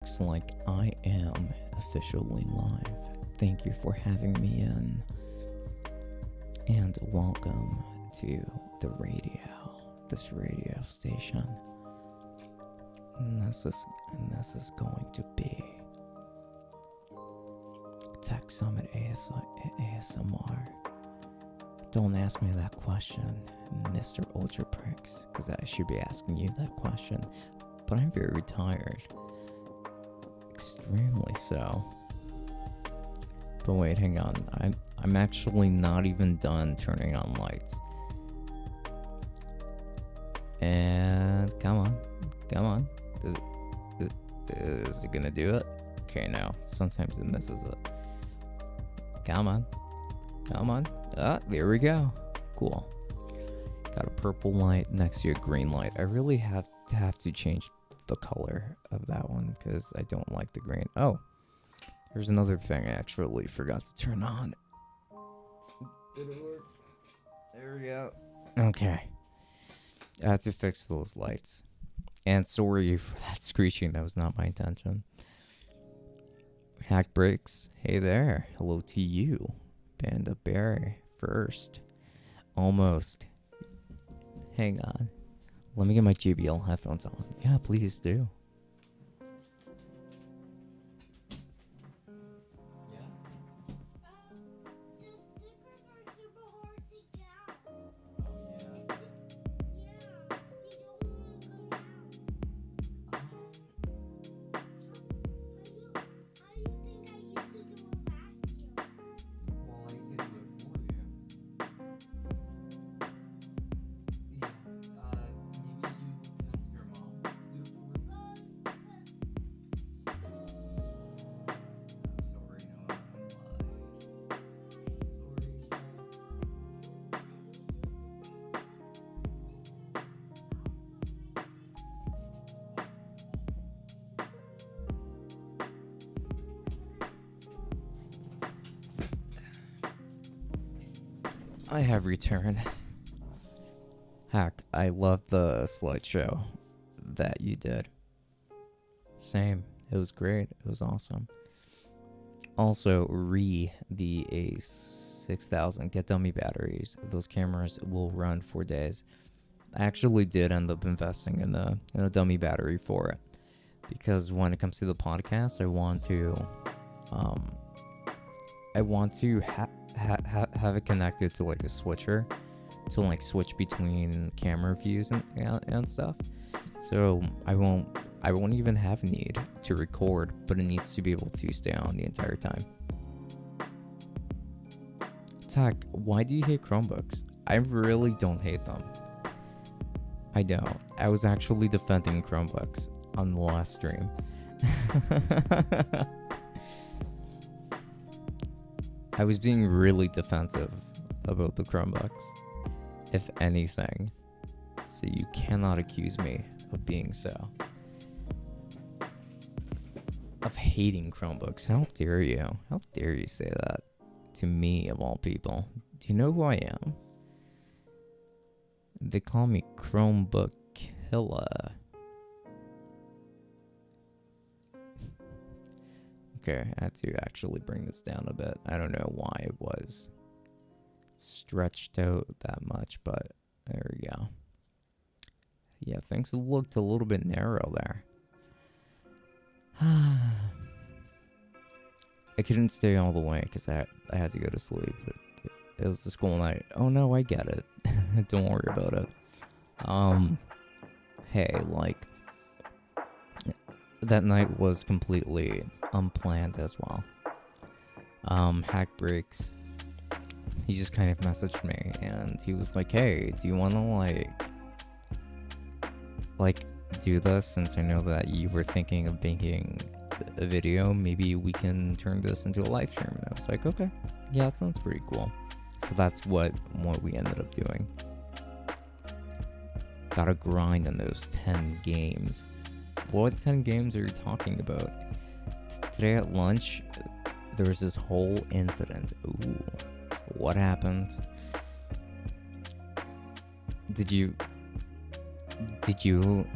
Looks like I am officially live. Thank you for having me in. And welcome to the radio, this radio station. And this is going to be Tech Summit ASMR. Don't ask me that question, Mr. Ultra Pricks, because I should be asking you that question. But I'm very tired. Extremely so. But wait, hang on. I'm actually not even done turning on lights. And come on. Is it gonna do it? Okay, no. Sometimes it misses it. Come on. Ah, there we go. Cool. Got a purple light next to a green light. I really have to change the color of that one because I don't like the green. Oh, there's another thing I actually forgot to turn on. Did it work? There we go. Okay. I have to fix those lights. And sorry for that screeching. That was not my intention. Hack Breaks. Hey there. Hello to you. Panda Bear first. Almost. Hang on. Let me get my JBL headphones on. Yeah, please do. I have returned. Hack, I love the slideshow that you did. Same. It was great. It was awesome. Also, the A6000, get dummy batteries. Those cameras will run for days. I actually did end up investing in a dummy battery for it. Because when it comes to the podcast, I want to have it connected to like a switcher to like switch between camera views and stuff. So I won't even have need to record, but it needs to be able to stay on the entire time. Tech, why do you hate Chromebooks? I really don't hate them. I don't. I was actually defending Chromebooks on the last stream. I was being really defensive about the Chromebooks, if anything. So you cannot accuse me of being so. Of hating Chromebooks. How dare you? How dare you say that to me, of all people? Do you know who I am? They call me Chromebook Killer. Okay, I had to actually bring this down a bit. I don't know why it was stretched out that much, but there we go. Yeah, things looked a little bit narrow there. I couldn't stay all the way because I had to go to sleep. It was the school night. Oh no, I get it. Don't worry about it. Hey, like, that night was completely unplanned as well. Hack Breaks, he just kind of messaged me and he was like, hey, do you want to like do this, since I know that you were thinking of making a video, maybe we can turn this into a live stream. And I was like, okay, yeah, that sounds pretty cool. So that's what we ended up doing. Gotta grind on those 10 games. What 10 games are you talking about? Today at lunch, there was this whole incident. Ooh, what happened? Did you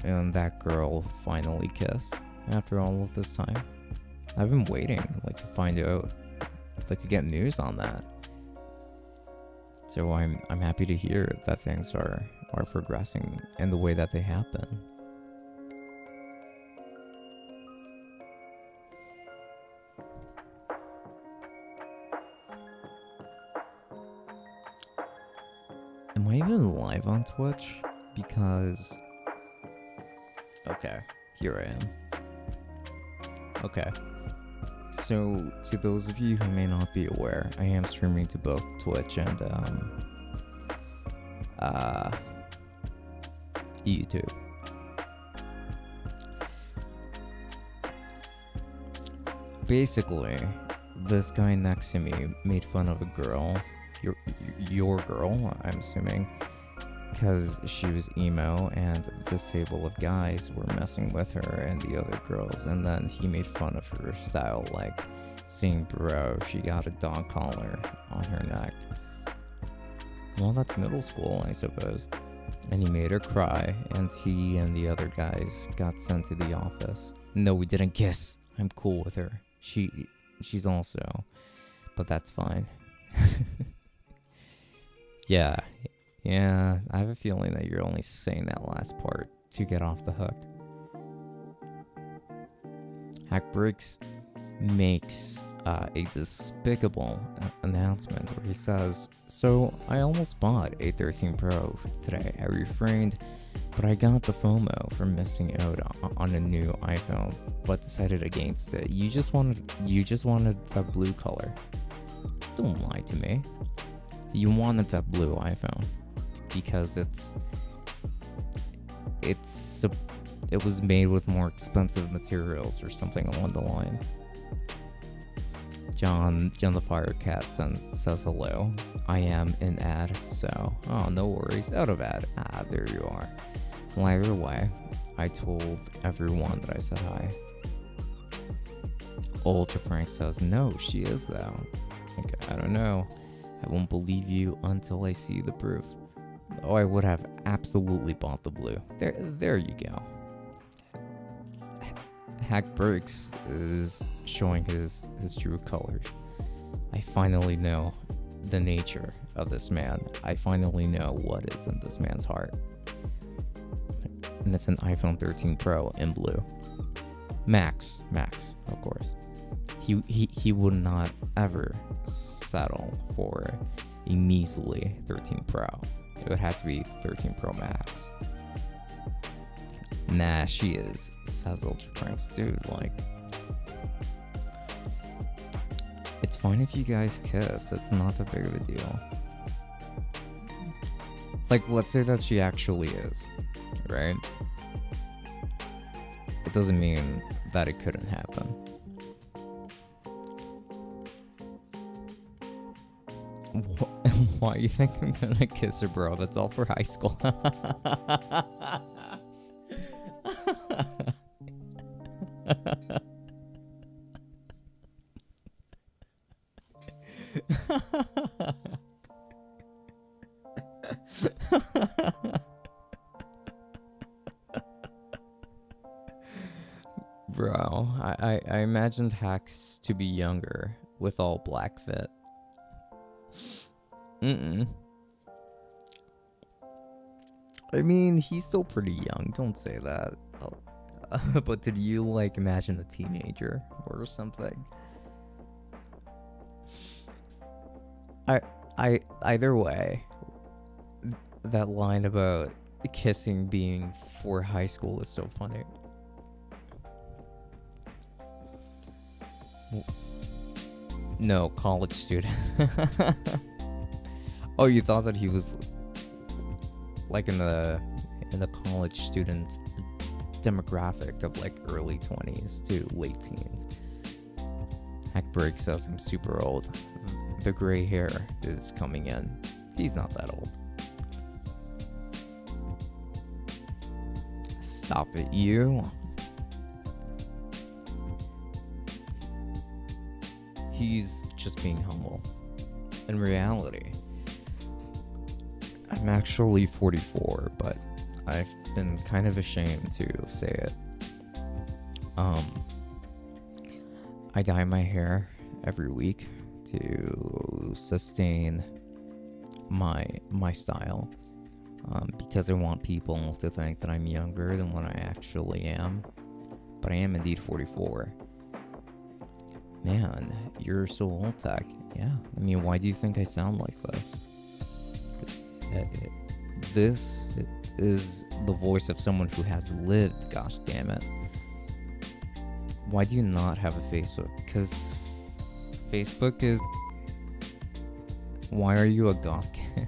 and that girl finally kiss? after all of this time? I've been waiting, like, to find out, like, to get news on that. So I'm happy to hear that things are progressing in the way that they have been. Am I even live on Twitch? Because... Okay, here I am. Okay. So, to those of you who may not be aware, I am streaming to both Twitch and, YouTube. Basically, this guy next to me made fun of a girl, your girl, I'm assuming, because she was emo and this table of guys were messing with her and the other girls, and then he made fun of her style, like saying, bro, she got a dog collar on her neck. Well, that's middle school, I suppose. And he made her cry, and he and the other guys got sent to the office. No, we didn't kiss. I'm cool with her. She's also, but that's fine. Yeah, I have a feeling that you're only saying that last part to get off the hook. Hackbricks makes a despicable announcement where he says, so I almost bought a 13 Pro today. I refrained, but I got the FOMO from missing out on a new iPhone, but decided against it. You just wanted that blue color. Don't lie to me. You wanted that blue iPhone because it was made with more expensive materials or something along the line. John the Firecat says hello. I am in ad, so no worries. Out of ad. There you are. Well, either way, I told everyone that I said hi. Ultra Frank says no, she is though. Like, I don't know. I won't believe you until I see the proof. Oh, I would have absolutely bought the blue. There you go. Hack Burks is showing his true colors. I finally know the nature of this man. I finally know what is in this man's heart. And it's an iPhone 13 Pro in blue. Max, of course. He would not ever settle for a measly 13 Pro. It would have to be 13 Pro Max. Nah, she is, says Ultra Pranks. Dude, like, it's fine if you guys kiss. It's not that big of a deal. Like, let's say that she actually is, right? It doesn't mean that it couldn't happen. Why you think I'm gonna kiss her, bro? That's all for high school. Bro, I imagined Hacks to be younger with all black fit. I mean, he's still pretty young. Don't say that. But did you, like, imagine a teenager or something? Either way, that line about kissing being for high school is so funny. No, college student. Oh, you thought that he was like in the college student demographic of like early 20s to late teens. Hackbreak says I'm super old. The gray hair is coming in. He's not that old. Stop it, you. He's just being humble. In reality, I'm actually 44, but I've been kind of ashamed to say it. Um, I dye my hair every week to sustain my style, because I want people to think that I'm younger than what I actually am. But I am indeed 44. Man, you're so old, Tech. Yeah, I mean, why do you think I sound like this? This is the voice of someone who has lived, gosh damn it. Why do you not have a Facebook? Because Facebook is... Why are you a goth kid?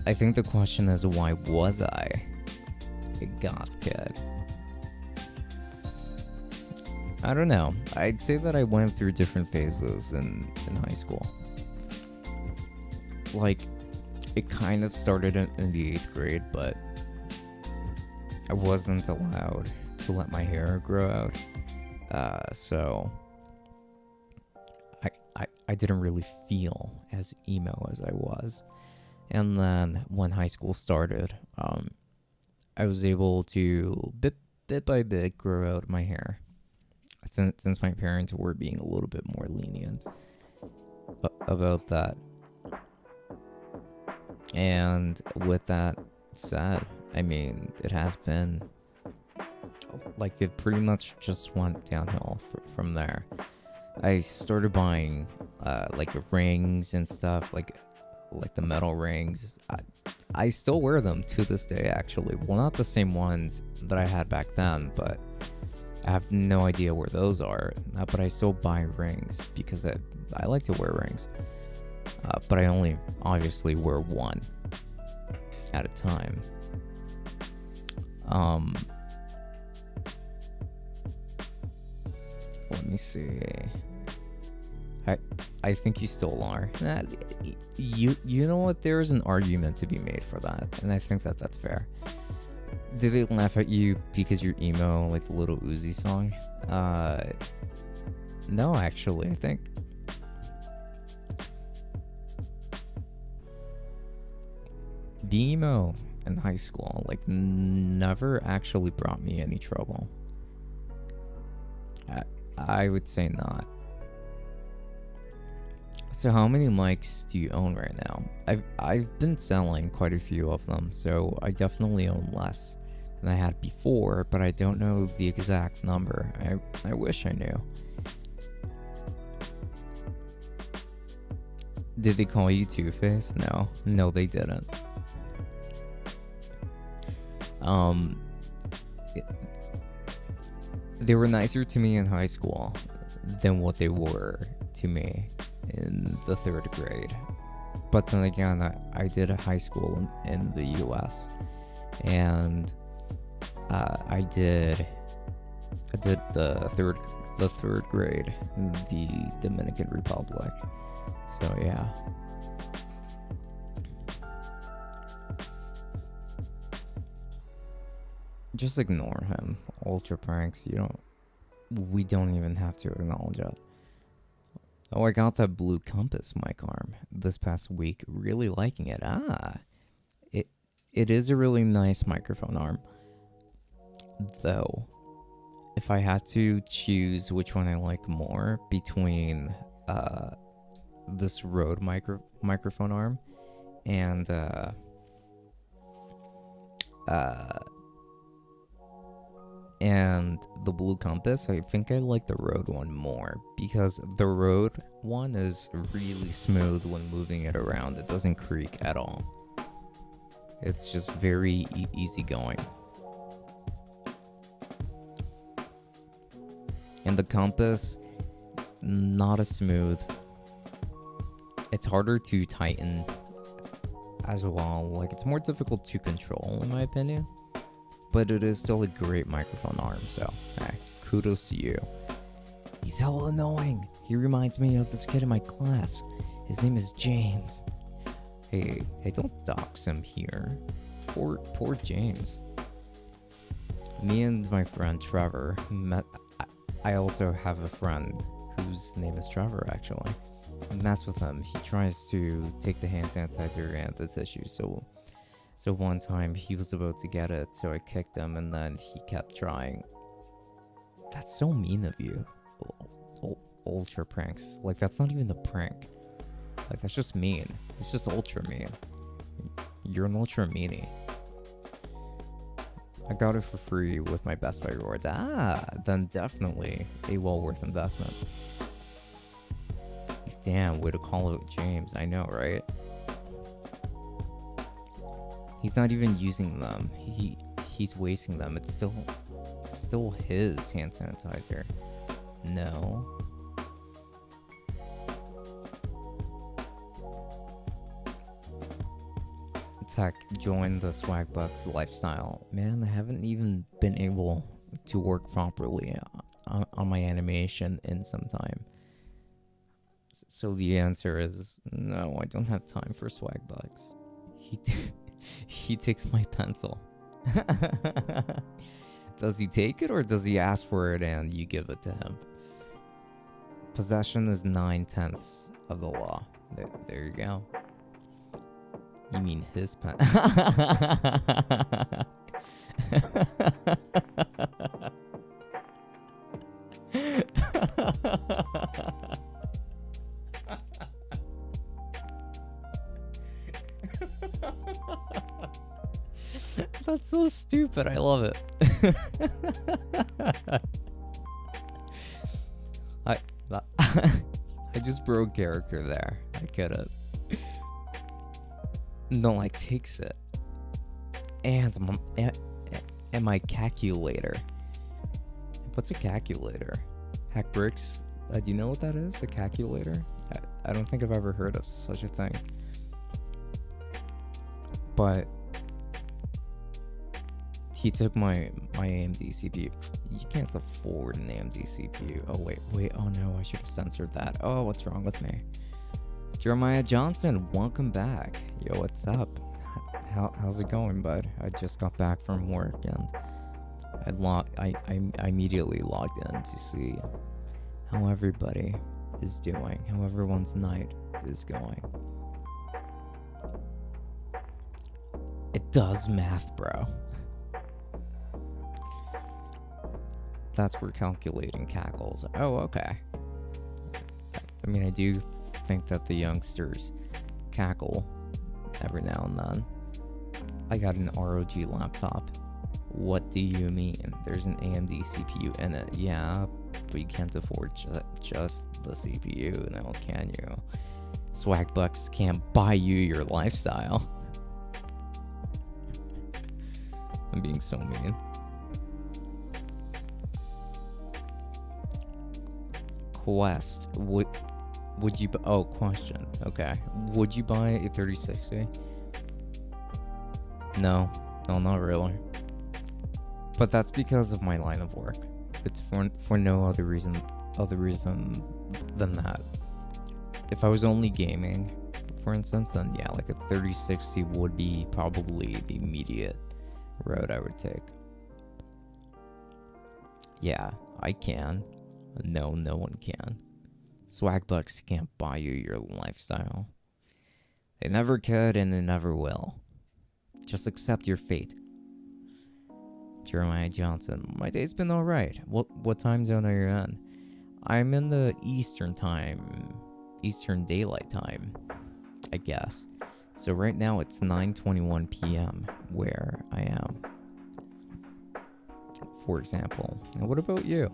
I think the question is, why was I a goth kid? I don't know. I'd say that I went through different phases in high school. Like, it kind of started in the 8th grade, but I wasn't allowed to let my hair grow out. So I didn't really feel as emo as I was. And then when high school started, I was able to bit by bit grow out my hair, since my parents were being a little bit more lenient about that. And with that said, I mean, it has been like, it pretty much just went downhill from there. I started buying like rings and stuff, like the metal rings. I still wear them to this day, actually. Well, not the same ones that I had back then, but I have no idea where those are. But I still buy rings because I like to wear rings. But I only obviously wear one at a time. Let me see. I think you still are. You know what? There is an argument to be made for that, and I think that that's fair. Did they laugh at you because you're emo, like the Little Uzi song? No, actually, I think being emo in high school, like, never actually brought me any trouble. I would say not. So how many mics do you own right now? I've been selling quite a few of them, so I definitely own less than I had before, but I don't know the exact number. I wish I knew. Did they call you Two-Face? No, they didn't. They were nicer to me in high school than what they were to me in the 3rd grade. But then again, I did a high school in the US, and I did the third grade in the Dominican Republic. So yeah. Just ignore him. Ultra pranks, we don't even have to acknowledge it. Oh, I got that blue compass mic arm this past week. Really liking it. It is a really nice microphone arm. Though, if I had to choose which one I like more between this Rode microphone arm and the blue compass, I think I like the Rode one more, because the Rode one is really smooth when moving it around. It doesn't creak at all. It's just very easy going. And the compass is not as smooth. It's harder to tighten as well. Like, it's more difficult to control, in my opinion. But it is still a great microphone arm, so hey, kudos to you. He's hella annoying. He reminds me of this kid in my class. His name is James. Hey, don't dox him here. Poor James. Me and my friend Trevor met. I also have a friend whose name is Trevor, actually. I mess with him. He tries to take the hand sanitizer and the tissue, so So one time he was about to get it, so I kicked him, and then he kept trying. That's so mean of you. Ultra pranks. Like, that's not even a prank. Like, that's just mean. It's just ultra mean. You're an ultra meanie. I got it for free with my Best Buy rewards. Then definitely a well worth investment. Damn, way to call out James. I know, right? He's not even using them. He's wasting them. It's still his hand sanitizer. No. Tech, join the Swagbucks lifestyle. Man, I haven't even been able to work properly on my animation in some time. So the answer is no, I don't have time for Swagbucks. He takes my pencil. Does he take it or does he ask for it and you give it to him? Possession is 9/10 of the law. There you go. You mean his pen? That's so stupid. I love it. I just broke character there. I get it. No, like, takes it. And my calculator. What's a calculator? Hack bricks? Do you know what that is? A calculator? I don't think I've ever heard of such a thing. But he took my AMD CPU. You can't afford an AMD CPU. Oh, wait. Oh, no, I should have censored that. Oh, what's wrong with me? Jeremiah Johnson, welcome back. Yo, what's up? How's it going, bud? I just got back from work and I immediately logged in to see how everybody is doing, how everyone's night is going. It does math, bro. That's for calculating cackles. Oh, okay. I mean, I do think that the youngsters cackle every now and then. I got an ROG laptop. What do you mean? There's an AMD CPU in it. Yeah, but you can't afford just the CPU now, can you? Swagbucks can't buy you your lifestyle. I'm being so mean. Quest, would you question. Okay. Would you buy a 3060? No, not really. But that's because of my line of work. It's for no other reason than that. If I was only gaming, for instance, then yeah, like a 3060 would be probably the immediate road I would take. Yeah, I can. No one can. Swagbucks can't buy you your lifestyle. They never could and they never will. Just accept your fate. Jeremiah Johnson, my day's been alright. What time zone are you in? I'm in the Eastern Daylight Time, I guess. So right now it's 9:21 p.m. where I am, for example. And what about you?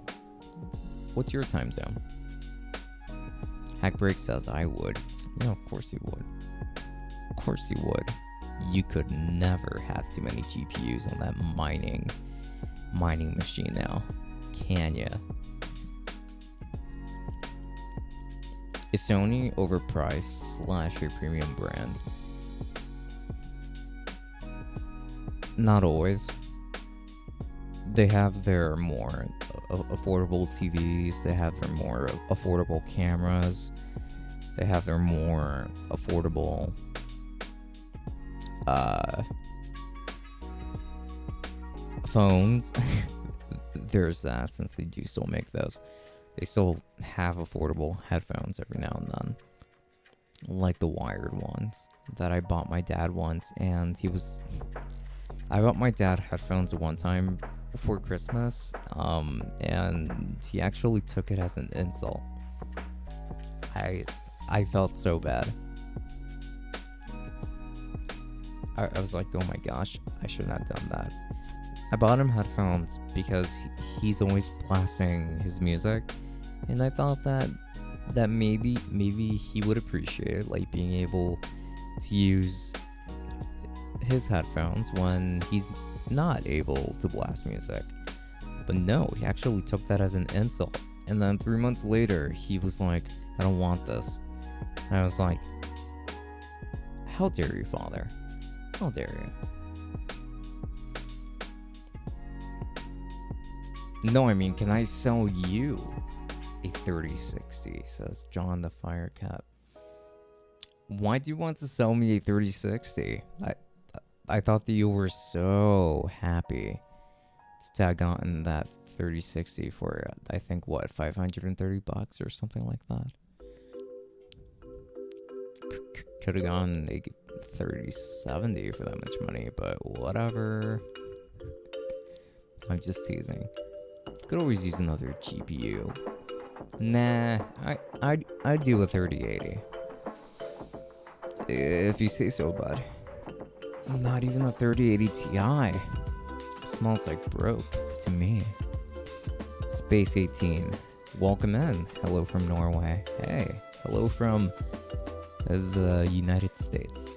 What's your time zone? Hackbreak says I would. Yeah, of course you would. Of course you would. You could never have too many GPUs on that mining machine now, can ya? Is Sony overpriced / a premium brand? Not always. They have their more affordable TVs, they have their more affordable cameras, they have their more affordable phones. There's that, since they do still make those. They still have affordable headphones every now and then. like the wired ones that I bought my dad once, and I bought my dad headphones one time for Christmas, and he actually took it as an insult. I felt so bad. I was like, oh my gosh, I shouldn't have done that. I bought him headphones because he's always blasting his music, and I thought that maybe he would appreciate like being able to use his headphones when he's not able to blast music. But no, he actually took that as an insult. And then 3 months later, he was like, I don't want this. And I was like, how dare you, father? How dare you? No, I mean, can I sell you a 3060? Says John the Fire Cat. Why do you want to sell me a 3060? I thought that you were so happy to have gotten that 3060 for, I think, what, $530 or something like that. Could have gone a 3070 for that much money, but whatever. I'm just teasing. Could always use another GPU. Nah, I'd do a 3080. If you say so, bud. Not even a 3080 Ti. Smells like broke to me. Space 18. Welcome in. Hello from Norway. Hey, hello from the United States.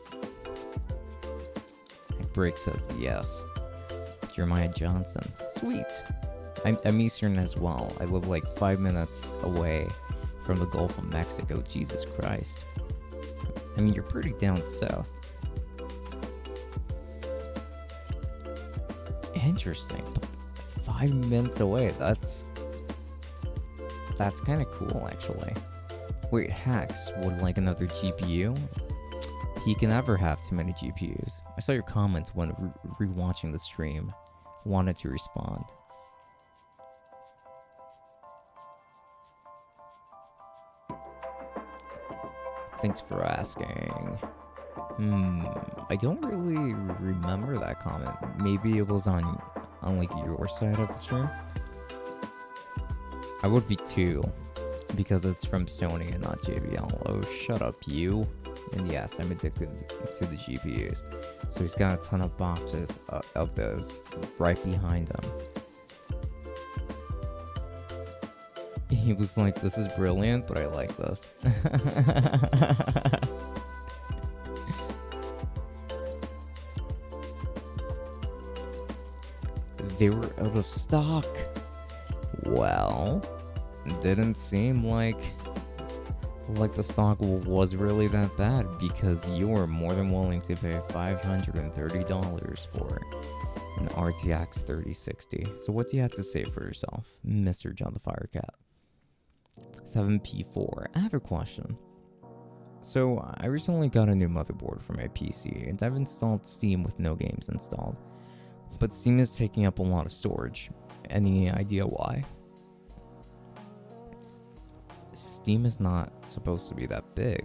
Break says yes. Jeremiah Johnson. Sweet. I'm Eastern as well. I live like 5 minutes away from the Gulf of Mexico. Jesus Christ. I mean, you're pretty down south. Interesting. 5 minutes away. That's kind of cool, actually. Wait, Hacks would like another GPU? He can never have too many GPUs. I saw your comments when rewatching the stream. Wanted to respond. Thanks for asking. I don't really remember that comment. Maybe it was on like your side of the stream. I would be too, because it's from Sony and not JBL. Oh, shut up, you. And yes, I'm addicted to the GPUs. So he's got a ton of boxes of those right behind him. He was like, this is brilliant, but I like this. They were out of stock. Well, didn't seem like the stock was really that bad, because you were more than willing to pay $530 for an RTX 3060. So what do you have to say for yourself, Mr. John the Firecat? 7P4. I have a question. So I recently got a new motherboard for my PC, and I've installed Steam with no games installed. But Steam is taking up a lot of storage. Any idea why? Steam is not supposed to be that big.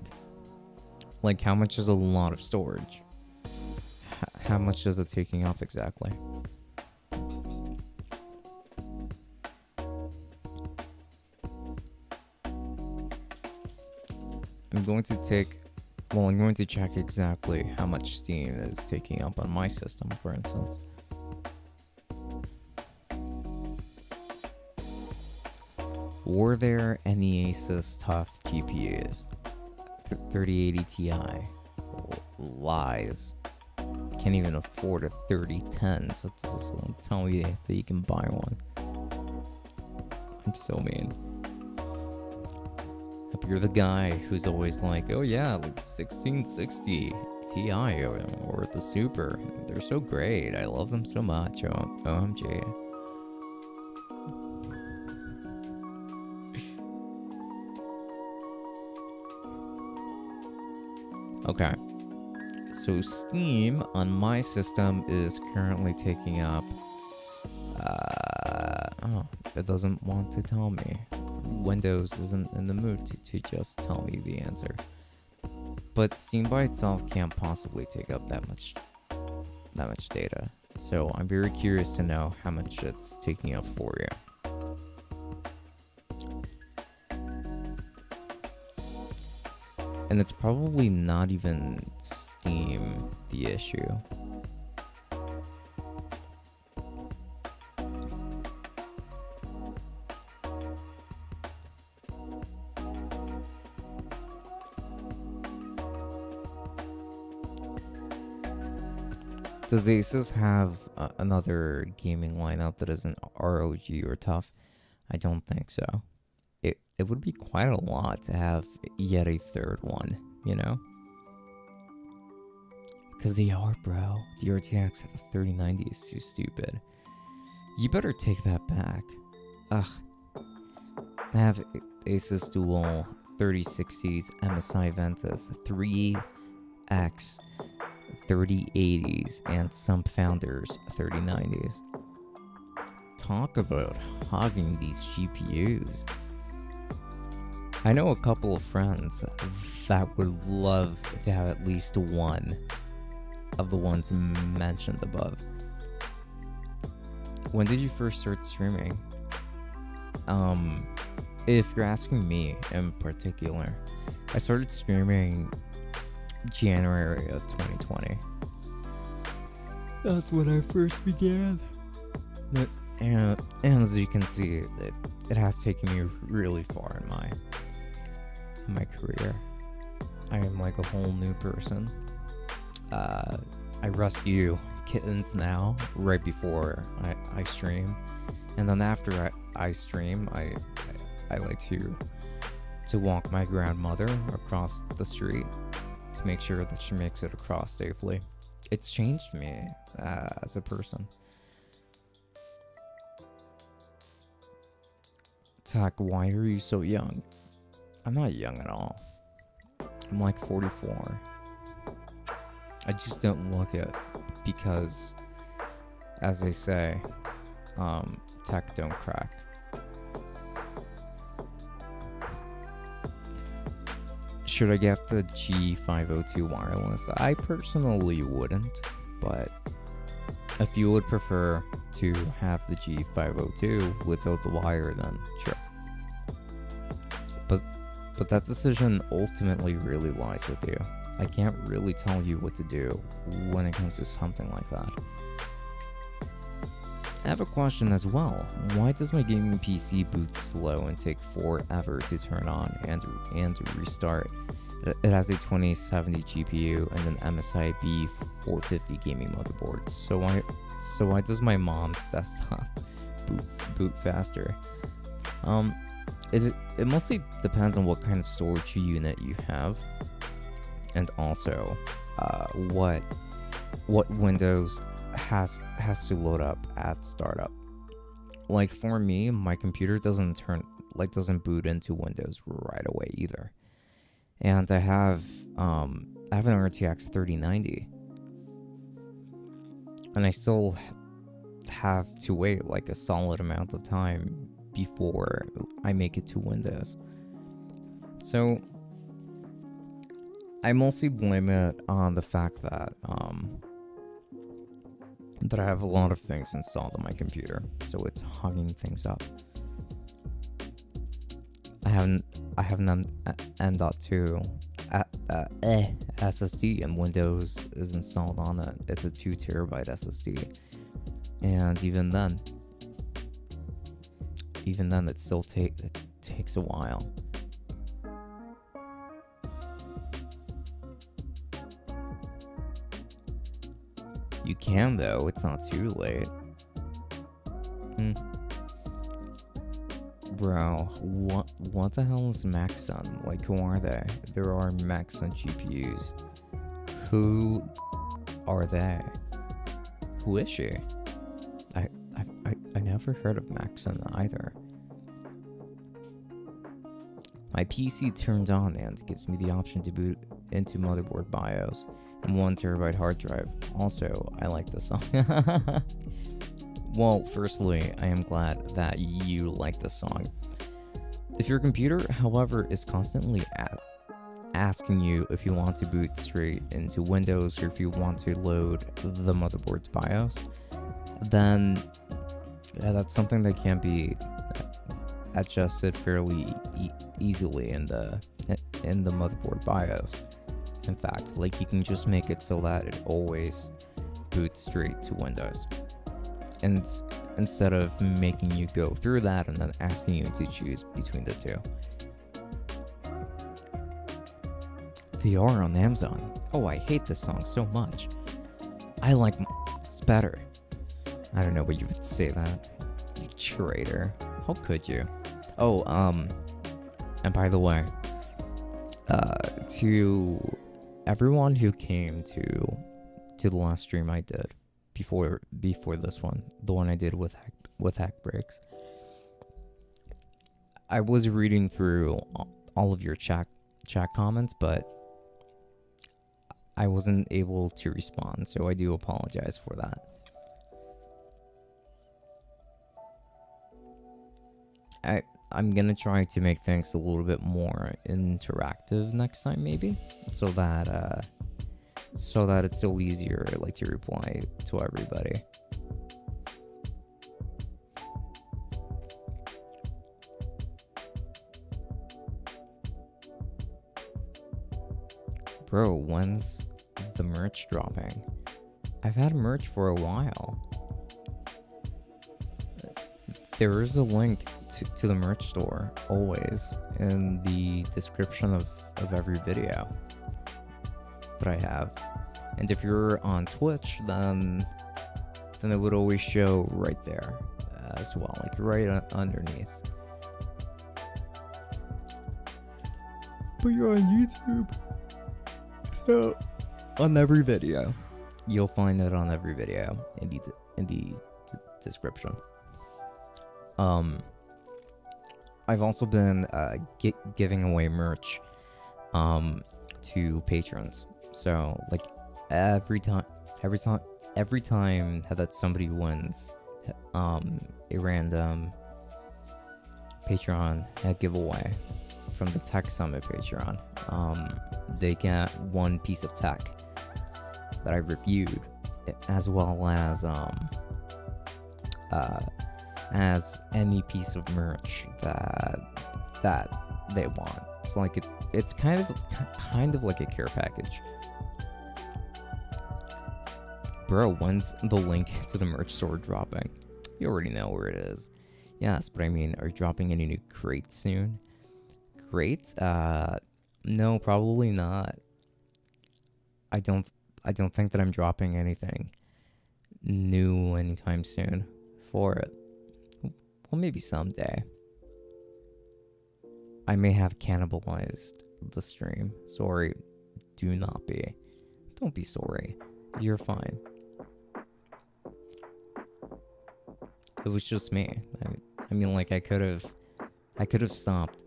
Like, how much is a lot of storage? How much is it taking up exactly? I'm going to check exactly how much Steam is taking up on my system, for instance. Were there any Asus TUF GPUs? 3080 Ti. Lies. Can't even afford a 3010, so don't tell me that you can buy one. I'm so mean. If you're the guy who's always like, oh yeah, like 1660 Ti or the Super. They're so great. I love them so much. OMG. Okay, so Steam on my system is currently taking up, it doesn't want to tell me. Windows isn't in the mood to just tell me the answer. But Steam by itself can't possibly take up that much data. So I'm very curious to know how much it's taking up for you. And it's probably not even Steam the issue. Does Asus have another gaming lineup that isn't ROG or tough? I don't think so. It would be quite a lot to have yet a third one, you know? Because they are, bro. The RTX 3090 is too stupid. You better take that back. Ugh. I have Asus Dual 3060s MSI Ventus 3X 3080s and some Founders 3090s. Talk about hogging these GPUs. I know a couple of friends that would love to have at least one of the ones mentioned above. When did you first start streaming? If you're asking me in particular, I started streaming January of 2020. That's when I first began. And as you can see, it has taken me really far in my career. I am like a whole new person. I rescue kittens now right before I stream, and then after I stream, I like to walk my grandmother across the street to make sure that she makes it across safely. It's changed me as a person. Tak, why are you so young? I'm not young at all. I'm like 44. I just don't look it because, as they say, tech don't crack. Should I get the G502 wireless? I personally wouldn't, but if you would prefer to have the G502 without the wire, then sure. But that decision ultimately really lies with you. I can't really tell you what to do when it comes to something like that. I have a question as well. Why does my gaming PC boot slow and take forever to turn on and to restart? It has a 2070 GPU and an MSI B450 gaming motherboard. So why does my mom's desktop boot faster? It mostly depends on what kind of storage unit you have, and also what Windows has to load up at startup. Like for me, my computer doesn't boot into Windows right away either. And I have an RTX 3090, and I still have to wait like a solid amount of time before I make it to Windows. So I mostly blame it on the fact that I have a lot of things installed on my computer, so it's hogging things up. I have an M.2 SSD, and Windows is installed on it. It's a 2 terabyte SSD, and even then it still takes a while. You can though, it's not too late. Bro, what the hell is Maxon? Like, who are they? There are Maxon GPUs. Who are they? Who is she? I never heard of Maxon either. My PC turned on and gives me the option to boot into motherboard BIOS and 1 terabyte hard drive. Also, I like this song. Well, firstly, I am glad that you like this song. If your computer, however, is constantly asking you if you want to boot straight into Windows or if you want to load the motherboard's BIOS, then that's something that can be adjusted fairly easily in the motherboard BIOS. In fact, like, you can just make it so that it always boots straight to Windows, and instead of making you go through that and then asking you to choose between the two. They are on Amazon. Oh, I hate this song so much. I like it's better. I don't know, but you would say that. You traitor. How could you? Oh, and by the way, to everyone who came to the last stream I did before this one, the one I did with Hack Breaks, I was reading through all of your chat comments, but I wasn't able to respond, so I do apologize for that. I'm gonna try to make things a little bit more interactive next time, maybe, so that it's still easier, like, to reply to everybody. Bro, when's the merch dropping? I've had merch for a while. There is a link to the merch store always in the description of every video that I have. And if you're on Twitch, then it would always show right there as well, like right underneath. But you're on YouTube, so on every video, you'll find it on every video in the description. I've also been giving away merch to patrons. So, like, every time that somebody wins a random Patreon giveaway from the Tech Summit Patreon, they get one piece of tech that I reviewed, as well as any piece of merch that they want. So, like, it's kind of like a care package. Bro, when's the link to the merch store dropping? You already know where it is. Yes, but I mean, are you dropping any new crates soon? Crates? No, probably not. I don't think that I'm dropping anything new anytime soon for it. Well, maybe someday. I may have cannibalized the stream. Sorry. Do not be. Don't be sorry. You're fine. It was just me. I mean, like, I could have stopped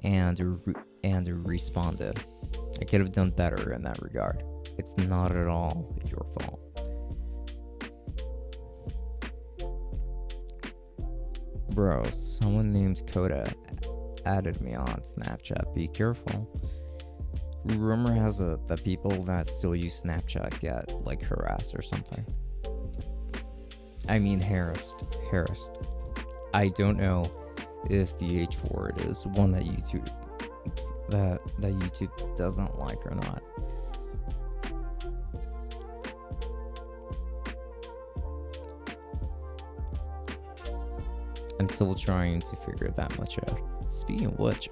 and responded. I could have done better in that regard. It's not at all your fault. Bro, someone named Coda added me on Snapchat. Be careful. Rumor has it that people that still use Snapchat get, like, harassed or something. I mean, harassed. I don't know if the H word is one that YouTube doesn't like or not. I'm still trying to figure that much out. Speaking of which,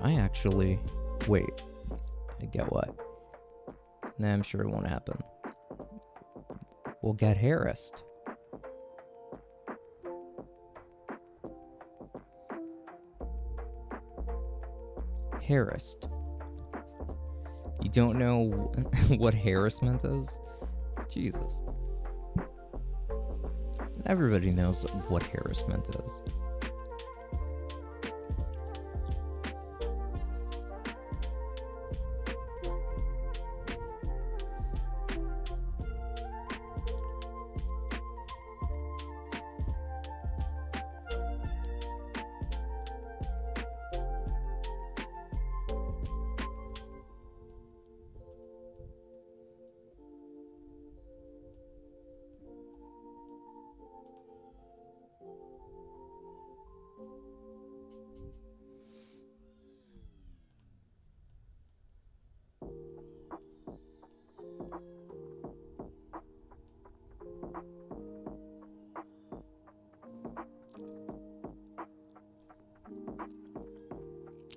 wait, I get what? Nah, I'm sure it won't happen. We'll get harassed. Harassed. You don't know what harassment is? Jesus. Everybody knows what harassment is.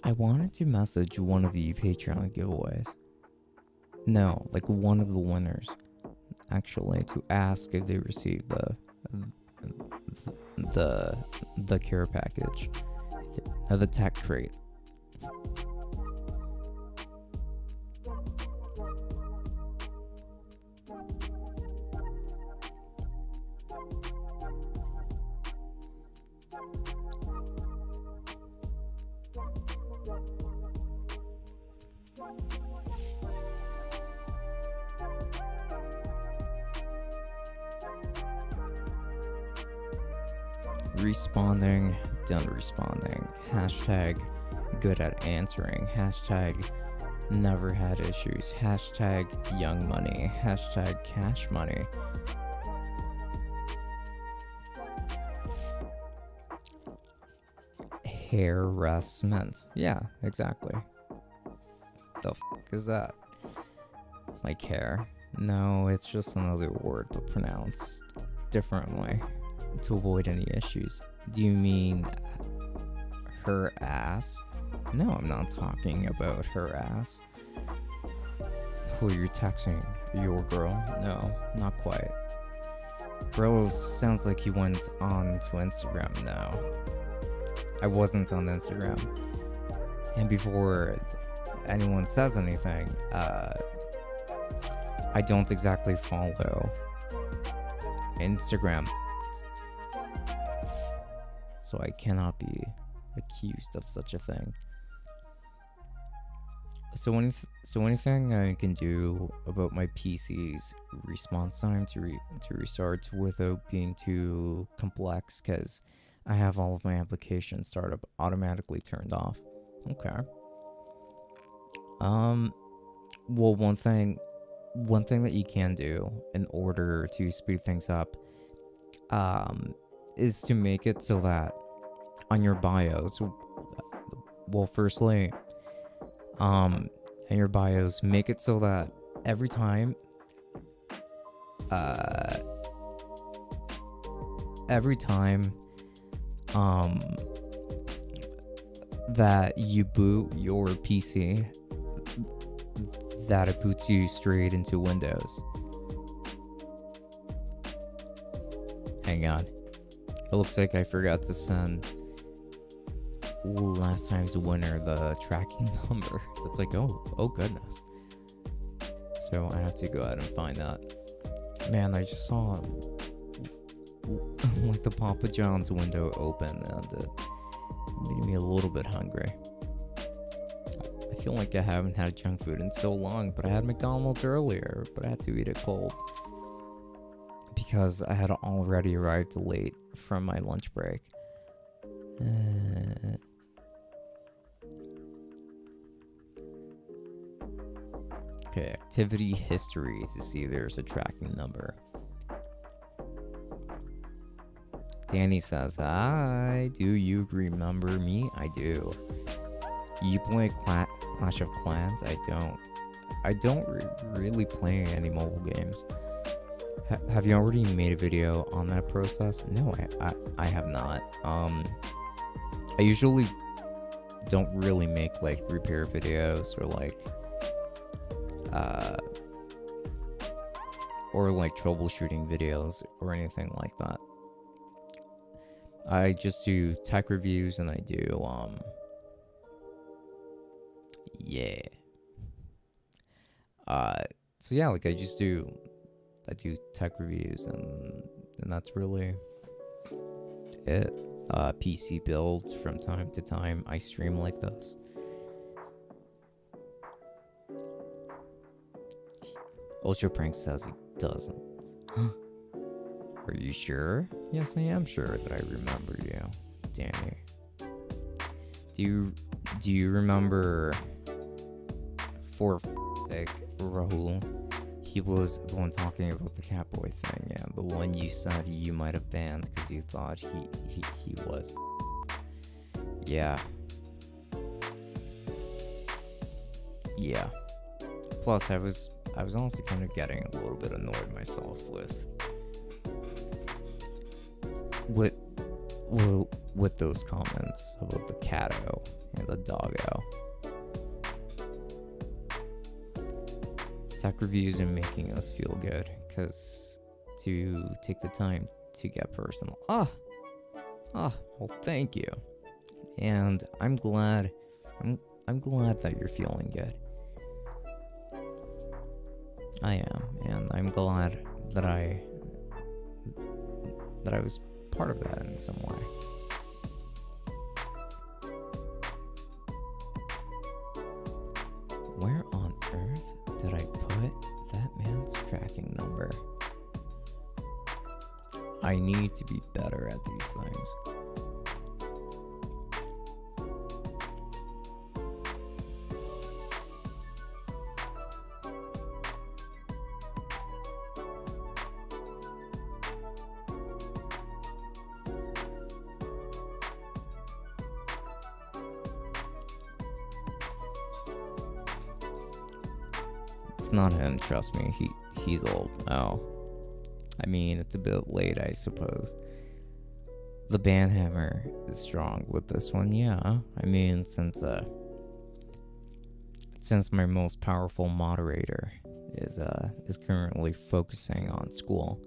I wanted to message one of the Patreon giveaways. No, like one of the winners, actually, to ask if they received the care package, the tech crate. Responding, done responding. Hashtag good at answering. Hashtag never had issues. Hashtag young money. Hashtag cash money. Harassment. Yeah, exactly. The f is that? Like hair? No, it's just another word but pronounced differently to avoid any issues. Do you mean her ass? No, I'm not talking about her ass. Who you're texting? Your girl? No, not quite. Bro sounds like he went on to Instagram now. I wasn't on Instagram. And before anyone says anything, I don't exactly follow Instagram, so I cannot be accused of such a thing. So anything I can do about my PC's response time to restart without being too complex, because I have all of my application startup automatically turned off. Okay. Well, one thing that you can do in order to speed things up, is to make it so that on your BIOS, well, firstly, in your BIOS, make it so that every time, that you boot your PC, that it boots you straight into Windows. Hang on. It looks like I forgot to send last time's winner the tracking number. So it's like, oh goodness. So I have to go ahead and find that. Man, I just saw like the Papa John's window open, and it made me a little bit hungry. I feel like I haven't had junk food in so long, but I had McDonald's earlier, but I had to eat it cold because I had already arrived late from my lunch break. Okay, activity history to see if there's a tracking number. Danny says, hi, do you remember me? I do. You play Clash of Clans? I don't really play any mobile games. Have you already made a video on that process? No, I have not. I usually don't really make like repair videos or like troubleshooting videos or anything like that. I just do tech reviews, and I do so yeah, like I do tech reviews, and that's really it. PC builds from time to time. I stream like this. Ultra Prank says he doesn't. Are you sure? Yes, I am sure that I remember you, Danny. Do you remember for Rahul? He was the one talking about the Catboy thing, yeah, the one you said you might have banned because you thought he was. Yeah. Plus, I was honestly kind of getting a little bit annoyed myself with with those comments about the catto and the doggo. Tech reviews are making us feel good because to take the time to get personal. Well, thank you. And I'm glad that you're feeling good. I am, and I'm glad that I was part of that in some way. Where on earth did I put that man's tracking number? I need to be better at these things. It's not him, trust me. He's old. Oh. I mean, it's a bit late, I suppose. The banhammer is strong with this one, yeah. I mean, since my most powerful moderator is currently focusing on school,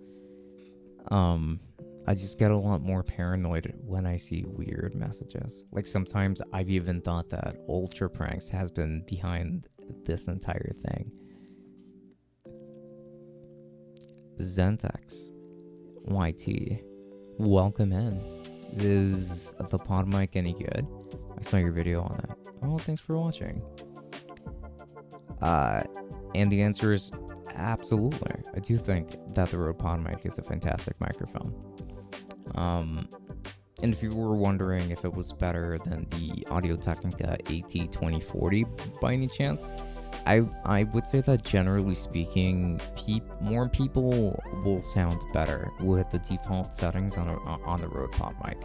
I just get a lot more paranoid when I see weird messages. Like, sometimes I've even thought that Ultra Pranks has been behind this entire thing. Zentex YT, welcome in. Is the pod mic any good? I saw your video on that. Oh, thanks for watching. And the answer is absolutely. I do think that the Rode pod mic is a fantastic microphone. And if you were wondering if it was better than the Audio-Technica AT2040 by any chance, I would say that generally speaking, more people will sound better with the default settings on the Rode pod mic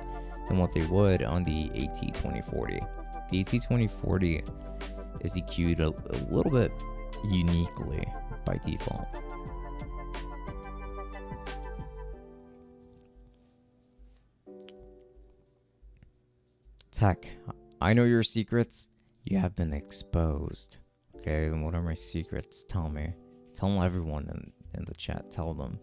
than what they would on the AT2040. The AT2040 is EQ'd a little bit uniquely by default. Tech, I know your secrets. You have been exposed. Okay, and what are my secrets? Tell me. Tell everyone in the chat. Tell them.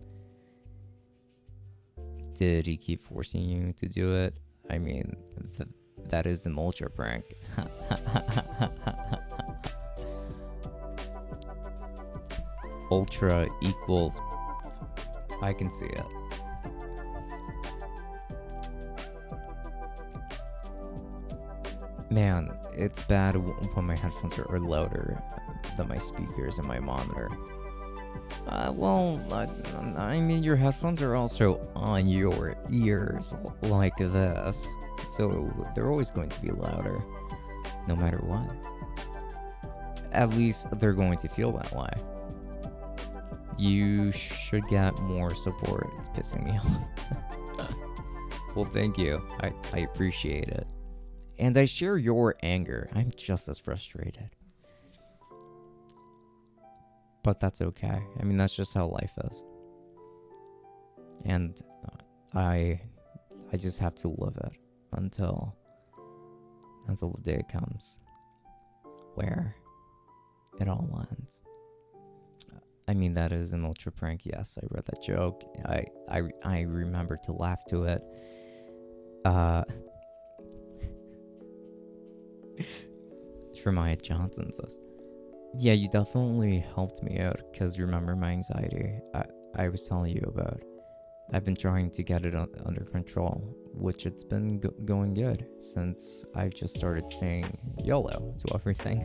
Did he keep forcing you to do it? I mean, that is an ultra prank. Ultra equals... I can see it. Man, it's bad when my headphones are louder than my speakers and my monitor. Well, I mean, your headphones are also on your ears like this, so they're always going to be louder, no matter what. At least they're going to feel that way. You should get more support. It's pissing me off. Well, thank you. I appreciate it. And I share your anger. I'm just as frustrated. But that's okay. I mean, that's just how life is. And I just have to live it until the day comes where it all ends. I mean, that is an ultra prank. Yes, I read that joke. I remember to laugh to it. Jeremiah Johnson says, yeah, you definitely helped me out, because remember my anxiety I was telling you about. I've been trying to get it under control, which it's been going good since I've just started saying YOLO to everything.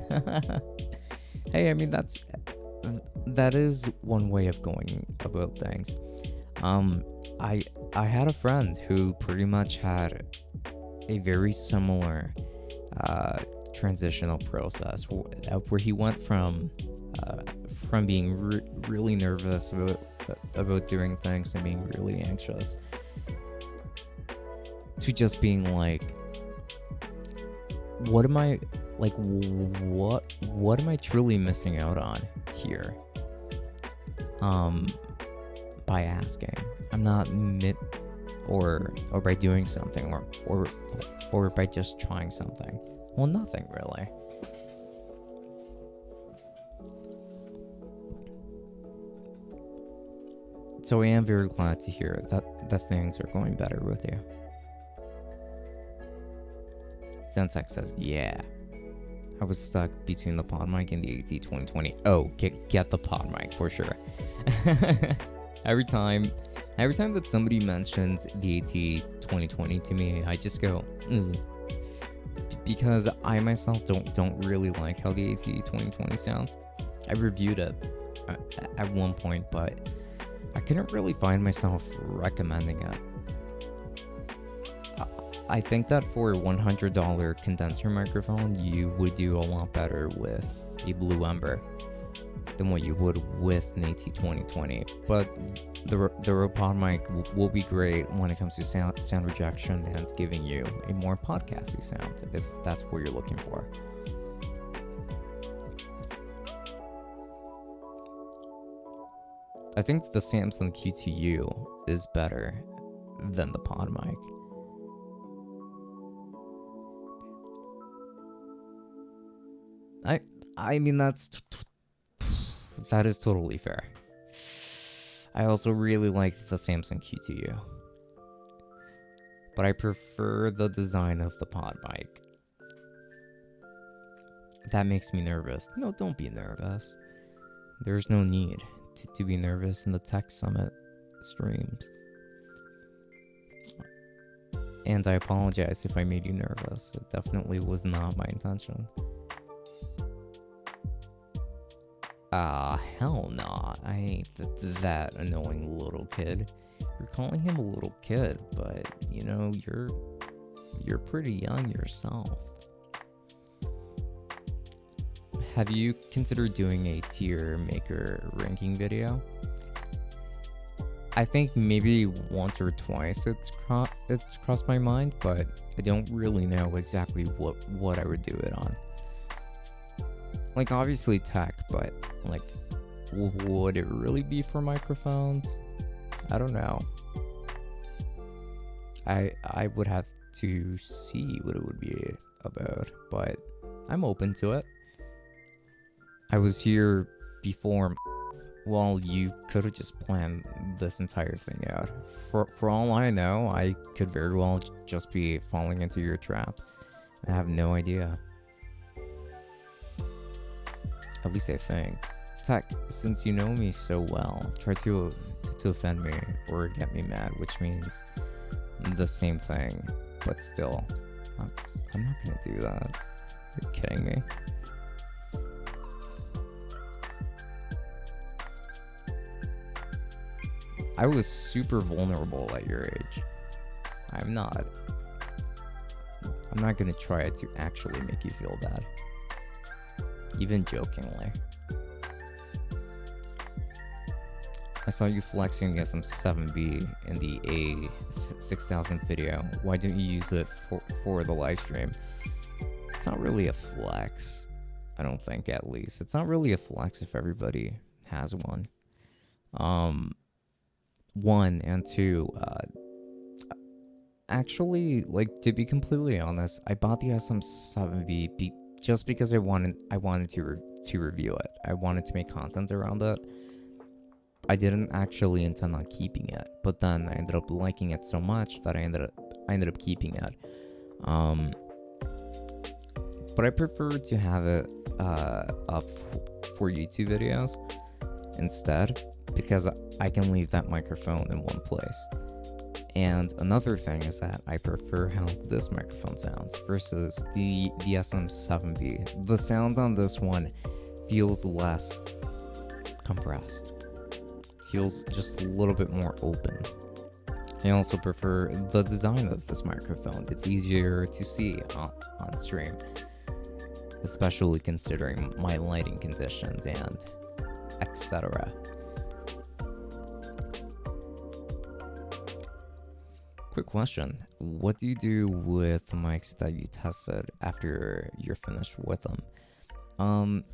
Hey, I mean, that is one way of going about things. I had a friend who pretty much had a very similar transitional process where he went from being really nervous about doing things and being really anxious to just being like, what am I truly missing out on here? By asking. I'm not or by doing something, or by just trying something? Well, nothing really. So I am very glad to hear that things are going better with you. Sensec says, yeah. I was stuck between the pod mic and the AT2020. Oh, get the pod mic for sure. Every time that somebody mentions the AT2020 to me, I just go, because I myself don't really like how the AT2020 sounds. I reviewed it at one point, but I couldn't really find myself recommending it. I think that for a $100 condenser microphone, you would do a lot better with a Blue Ember than what you would with an AT2020. But the Rode pod mic will be great when it comes to sound rejection and giving you a more podcasty sound, if that's what you're looking for. I think the Samsung Q2U is better than the pod mic. I mean, that is totally fair. I also really like the Samsung Q2U, but I prefer the design of the pod mic. That makes me nervous. No, don't be nervous. There's no need to be nervous in the Tech Summit streams. And I apologize if I made you nervous. It definitely was not my intention. Hell no. I ain't that annoying little kid. You're calling him a little kid, but, you know, you're pretty young yourself. Have you considered doing a tier maker ranking video? I think maybe once or twice it's crossed my mind, but I don't really know exactly what I would do it on. Like, obviously tech, but like, would it really be for microphones? I don't know. I would have to see what it would be about, but I'm open to it. I was here before. Well, you could have just planned this entire thing out. For all I know, I could very well just be falling into your trap. I have no idea. At least I think. Tech, since you know me so well, try to offend me or get me mad, which means the same thing, but still, I'm not gonna do that. You're kidding me? I was super vulnerable at your age. I'm not gonna try to actually make you feel bad. Even jokingly. I saw you flexing SM7B in the A6000 video. Why don't you use it for the live stream? It's not really a flex. I don't think, at least. It's not really a flex if everybody has one. One, and two, actually, like, to be completely honest, I bought the SM7B just because I wanted to review it. I wanted to make content around it. I didn't actually intend on keeping it, but then I ended up liking it so much that I ended up keeping it. But I prefer to have it up for YouTube videos instead, because I can leave that microphone in one place. And another thing is that I prefer how this microphone sounds versus the SM7B. The sound on this one feels less compressed. Feels just a little bit more open. I also prefer the design of this microphone. It's easier to see on stream, especially considering my lighting conditions and etc. Quick question. What do you do with the mics that you tested after you're finished with them?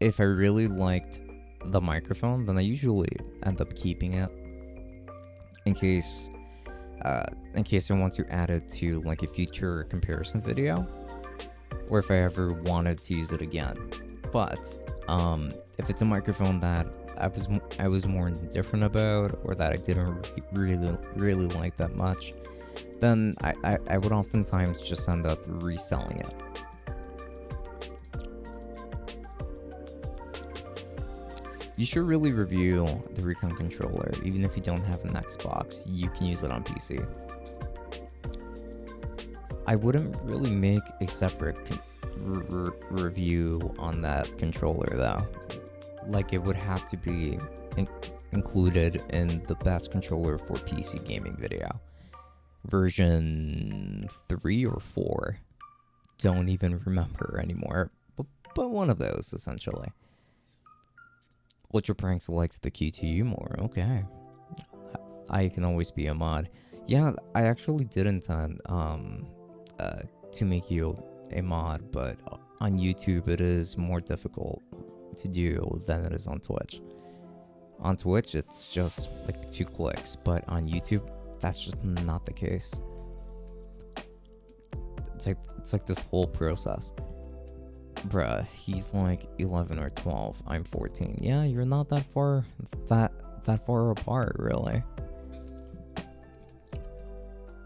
If I really liked the microphone, then I usually end up keeping it in case in case I want to add it to like a future comparison video, or if I ever wanted to use it again. But if it's a microphone that I was more indifferent about, or that I didn't really like that much, then I would oftentimes just end up reselling it. You should really review the Recon controller. Even if you don't have an Xbox, you can use it on PC. I wouldn't really make a separate review on that controller though. Like, it would have to be included in the best controller for PC gaming video. Version 3 or 4. Don't even remember anymore. But one of those, essentially. Ultra Pranks likes the QTU more. Okay. I can always be a mod. Yeah, I actually did intend to make you a mod, but on YouTube it is more difficult to do than it is on Twitch. On Twitch it's just like 2 clicks, but on YouTube that's just not the case. It's like this whole process. Bruh, he's like 11 or 12. I'm 14. Yeah, you're not that far apart, really.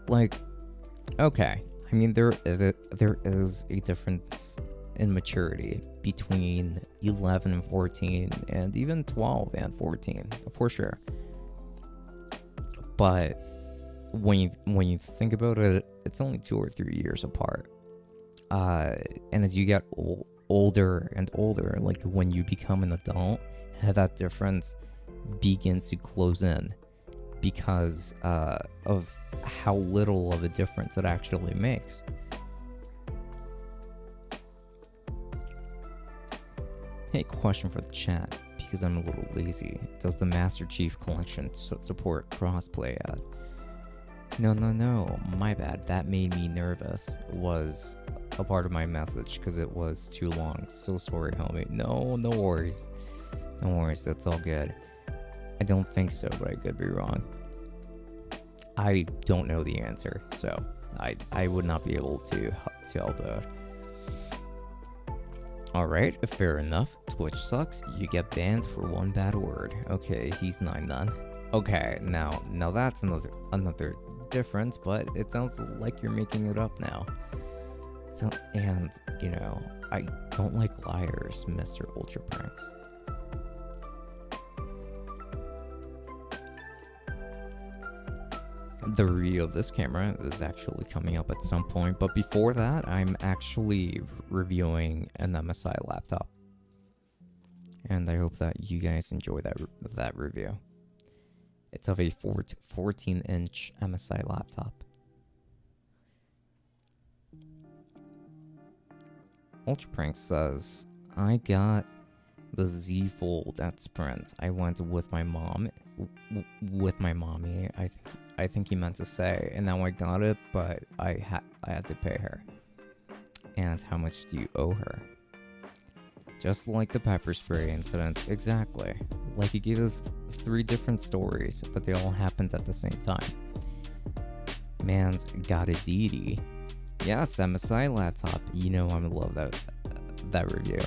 Like, okay. I mean, there is a difference in maturity between 11 and 14, and even 12 and 14, for sure. But when you think about it, it's only 2 or 3 years apart. And as you get older and older, like when you become an adult, that difference begins to close in because of how little of a difference it actually makes. Hey, question for the chat, because I'm a little lazy. Does the Master Chief Collection support crossplay yet? No, my bad. That made me nervous. Was a part of my message because it was too long. So sorry, homie. No worries. No worries, that's all good. I don't think so, but I could be wrong. I don't know the answer, so I would not be able to help out. Alright, fair enough. Twitch sucks. You get banned for one bad word. Okay, he's 9 then. Okay, now that's another difference, but it sounds like you're making it up now. So, and, you know, I don't like liars, Mr. Ultra Pranks. The review of this camera is actually coming up at some point, but before that, I'm actually reviewing an MSI laptop. And I hope that you guys enjoy that review. It's of a 14-inch MSI laptop. Ultra Prank says, I got the Z Fold at Sprint. I went with my mom, with my mommy, I think he meant to say, and now I got it, but I had to pay her. And how much do you owe her? Just like the pepper spray incident, exactly. Like he gave us 3 different stories, but they all happened at the same time. Man's got a DD. Yes, MSI laptop. You know I'm gonna love that review.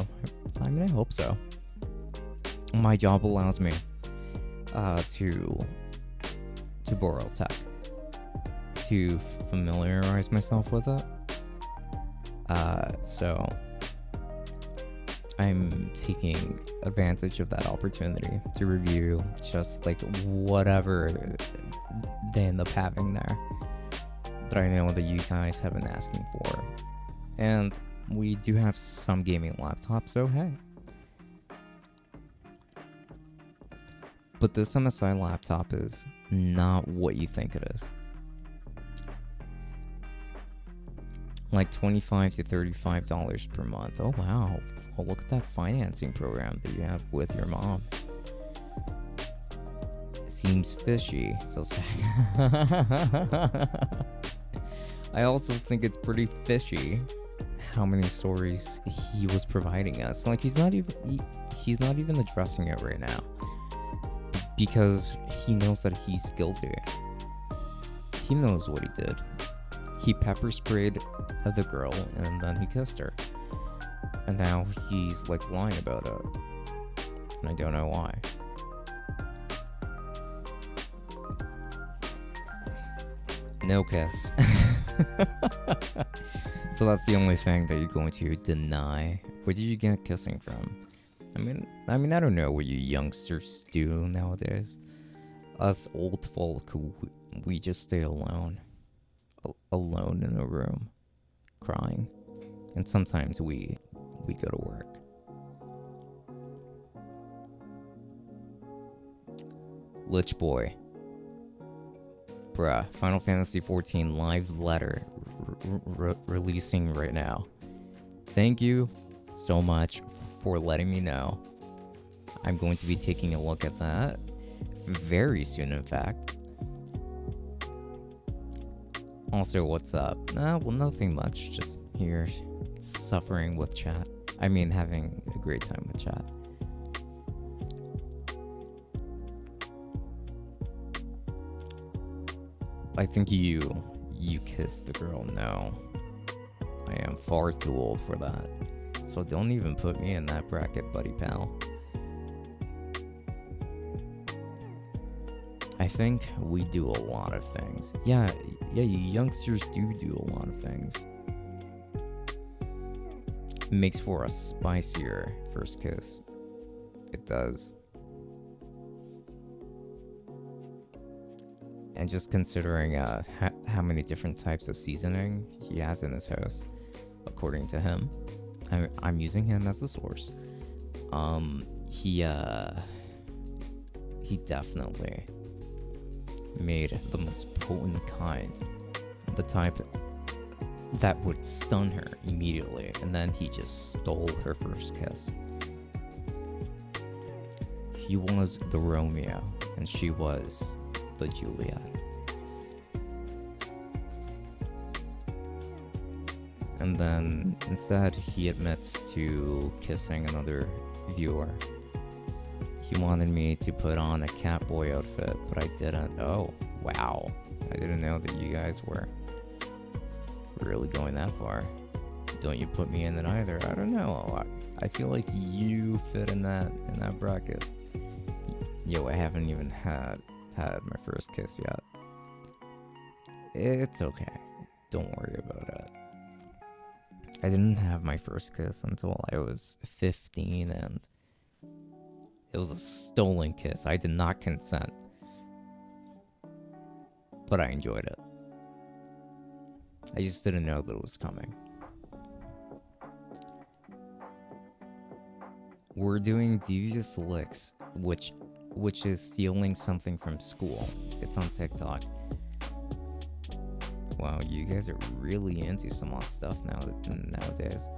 I mean, I hope so. My job allows me to borrow tech, to familiarize myself with it. So I'm taking advantage of that opportunity to review just like whatever they end up having there that I know that you guys have been asking for. And we do have some gaming laptops, so hey. But this MSI laptop is not what you think it is. Like $25 to $35 per month. Oh wow. Well, look at that financing program that you have with your mom. Seems fishy. So sad. I also think it's pretty fishy how many stories he was providing us. Like he's not even addressing it right now, because he knows that he's guilty. he knows what he did. He pepper sprayed the girl and then he kissed her. And now he's like lying about it. And I don't know why. No kiss. So that's the only thing that you're going to deny. Where did you get kissing from? I mean, I don't know what you youngsters do nowadays. Us old folk, we just stay alone. Alone in a room, crying. And sometimes we go to work. Lich Boy. Bruh, Final Fantasy XIV live letter releasing right now. Thank you so much for letting me know. I'm going to be taking a look at that very soon, in fact. Also, what's up? Well, nothing much. Just here, suffering with chat. I mean, having a great time with chat. I think you kissed the girl. No, I am far too old for that. So don't even put me in that bracket, buddy pal. I think we do a lot of things. Yeah, you youngsters do a lot of things. It makes for a spicier first kiss. It does. And just considering how many different types of seasoning he has in his house, according to him, I'm using him as the source. He definitely made the most potent kind, the type that would stun her immediately, and then he just stole her first kiss. He was the Romeo, and she was the Juliet. And then instead he admits to kissing another viewer. He wanted me to put on a Catboy outfit, but I didn't. Oh, wow. I didn't know that you guys were really going that far. Don't you put me in it either? I don't know. I feel like you fit in that bracket. Yo, I haven't even had my first kiss yet. It's okay. Don't worry about it. I didn't have my first kiss until I was 15, and it was a stolen kiss. I did not consent, but I enjoyed it. I just didn't know that it was coming. We're doing Devious Licks, which is stealing something from school. It's on TikTok. Wow, you guys are really into some odd stuff nowadays.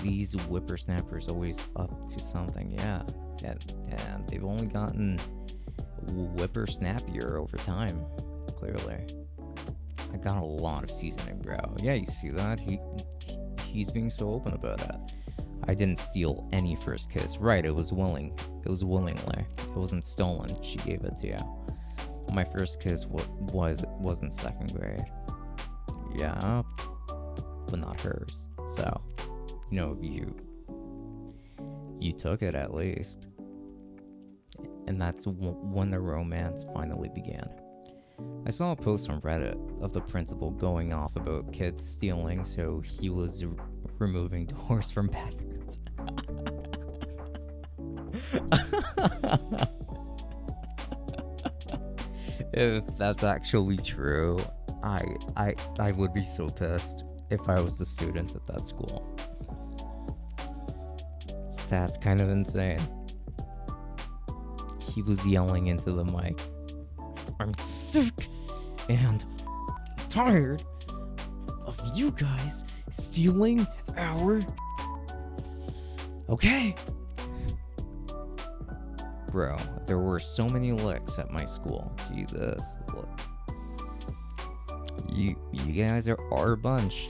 These whippersnappers always up to something, yeah. And they've only gotten whippersnappier over time, clearly. I got a lot of seasoning, bro. Yeah, you see that? He's being so open about it. I didn't steal any first kiss. Right, it was willing. It was willingly. It wasn't stolen. She gave it to you. My first kiss was in second grade. Yeah, but not hers. So, you know, you took it at least. And that's when the romance finally began. I saw a post on Reddit of the principal going off about kids stealing, so he was removing doors from bathrooms. If that's actually true, I would be so pissed if I was the student at that school. That's kind of insane. He was yelling into the mic, "I'm sick and tired of you guys stealing our..." Okay. Bro, there were so many licks at my school. Jesus. Look. You guys are a bunch.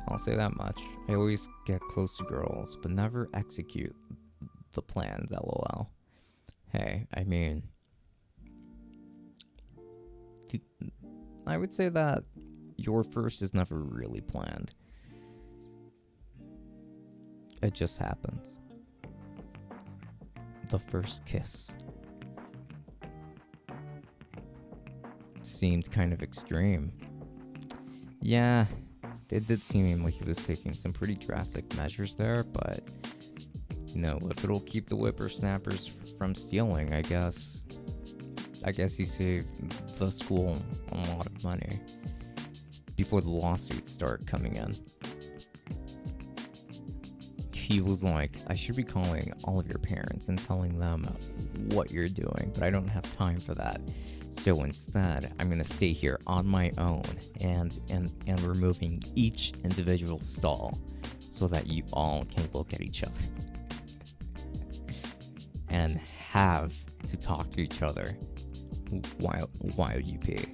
I'll say that much. I always get close to girls, but never execute the plans, lol. Hey, I mean... I would say that your first is never really planned. It just happens. The first kiss seemed kind of extreme. Yeah, it did seem like he was taking some pretty drastic measures there, but you know, if it'll keep the whippersnappers from stealing, I guess he saved the school a lot of money before the lawsuits start coming in. He was like, I should be calling all of your parents and telling them what you're doing, but I don't have time for that. So instead, I'm gonna stay here on my own and removing each individual stall so that you all can look at each other and have to talk to each other while you pee.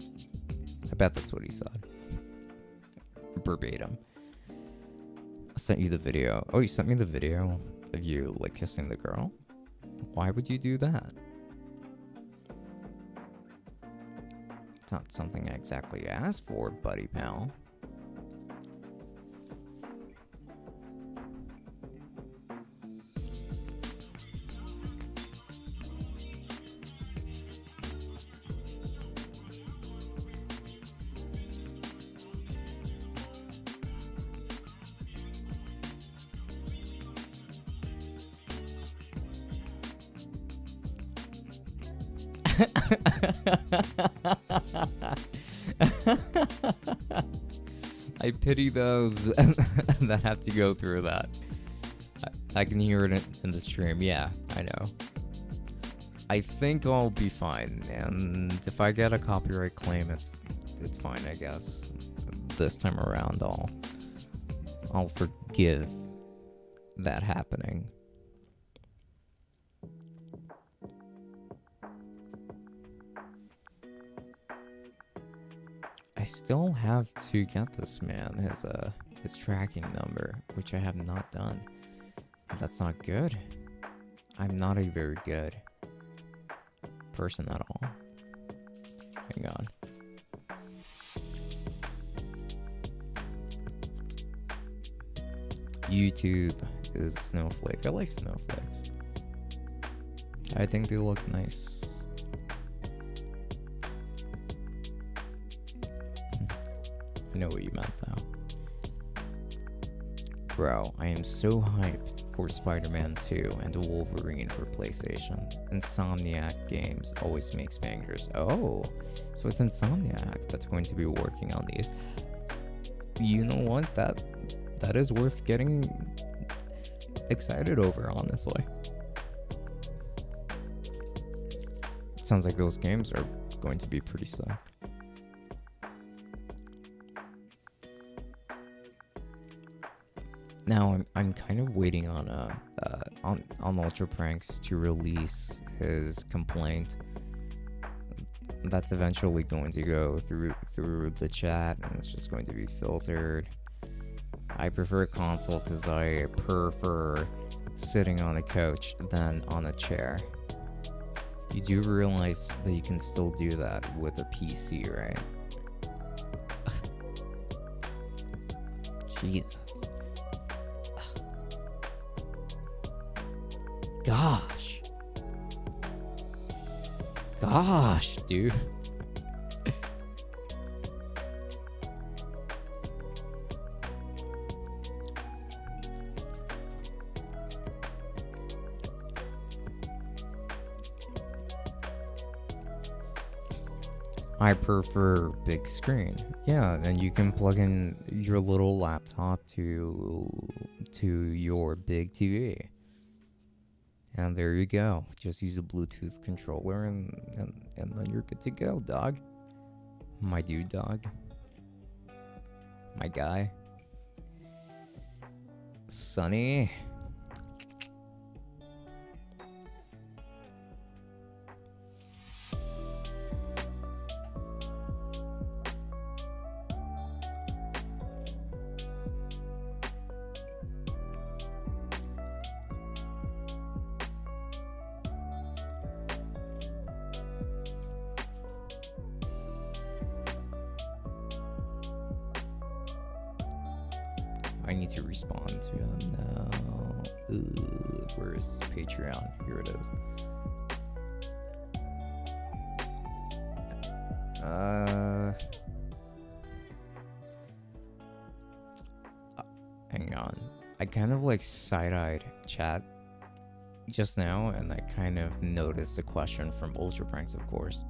I bet that's what he said. Verbatim. I sent you the video. Oh, you sent me the video of you like kissing the girl? Why would you do that? It's not something I exactly asked for, buddy pal. I pity those that have to go through that. I can hear it in the stream. Yeah, I know. I think I'll be fine, and if I get a copyright claim, it's fine, I guess. This time around, I'll forgive that happening. I still have to get this man his tracking number, which I have not done. That's not good. I'm not a very good person at all. Hang on. YouTube is snowflake. I like snowflakes. I think they look nice. I know what you meant though. Bro, I am so hyped for Spider-Man 2 and Wolverine for PlayStation. Insomniac Games always makes bangers. Oh, so it's Insomniac that's going to be working on these. You know what? That is worth getting excited over, honestly. Sounds like those games are going to be pretty sick. Now I'm kind of waiting on Ultra Pranks to release his complaint. That's eventually going to go through the chat, and it's just going to be filtered. I prefer console because I prefer sitting on a couch than on a chair. You do realize that you can still do that with a PC, right? Jesus. Gosh, dude. I prefer big screen. Yeah, and you can plug in your little laptop to your big TV. And there you go. Just use a Bluetooth controller and then you're good to go, dog. My dude, dog. My guy. Sonny. I need to respond to him now. Where's Patreon? Here it is. Hang on. I kind of like side-eyed chat just now, and I kind of noticed a question from Ultra Pranks, of course.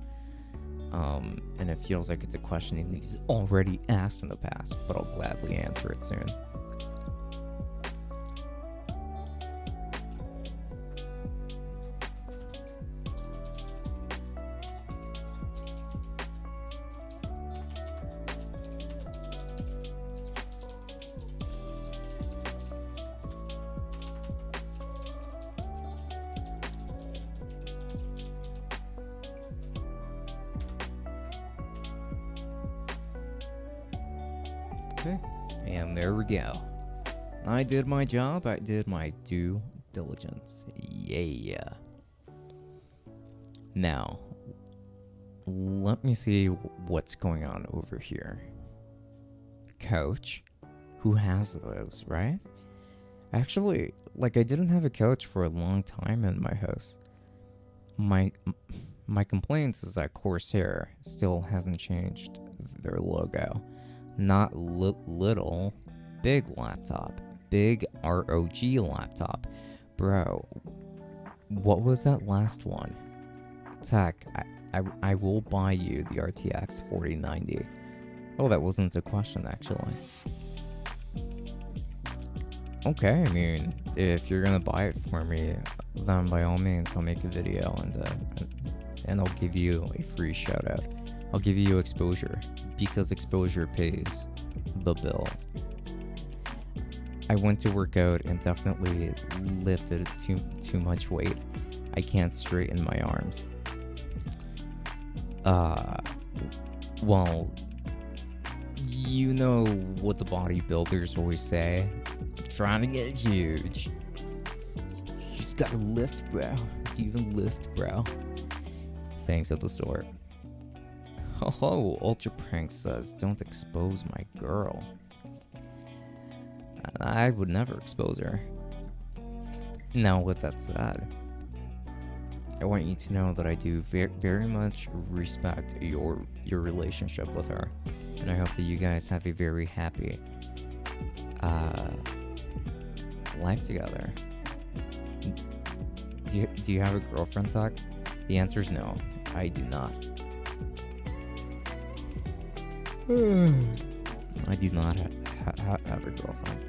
And it feels like it's a question he's already asked in the past, but I'll gladly answer it soon. Okay, and there we go. I did my job. I did my due diligence. Yeah. Now, let me see what's going on over here. Couch? Who has those, right? Actually, like, I didn't have a couch for a long time in my house. My complaint is that Corsair still hasn't changed their logo. Not little, big laptop, big ROG laptop. Bro, what was that last one? Tech, I will buy you the RTX 4090. Oh, that wasn't a question, actually. Okay, I mean, if you're gonna buy it for me, then by all means, I'll make a video and I'll give you a free shout out. I'll give you exposure, because exposure pays the bill. I went to work out and definitely lifted too much weight. I can't straighten my arms. Well, you know what the bodybuilders always say. Trying to get huge. You just gotta lift, bro. Do you even lift, bro? Thanks at the store. Oh, Ultra Prank says, don't expose my girl. I would never expose her. Now, with that said, I want you to know that I do very much respect your relationship with her. And I hope that you guys have a very happy life together. Do you have a girlfriend, Tuck? The answer is no, I do not. I do not have a girlfriend.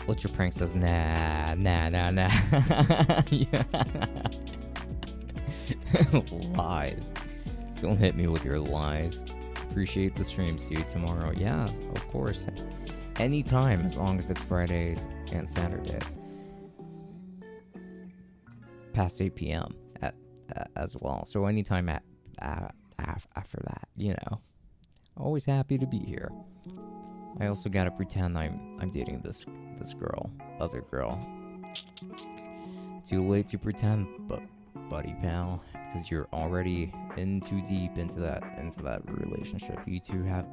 Ultra Prank says, nah. Lies. Don't hit me with your lies. Appreciate the stream. See you tomorrow. Yeah, of course. Anytime, as long as it's Fridays and Saturdays. Past 8 p.m. as well. So anytime after that, you know. Always happy to be here. I also gotta pretend I'm dating this girl, other girl. Too late to pretend, but buddy pal, because you're already in too deep into that relationship. You two have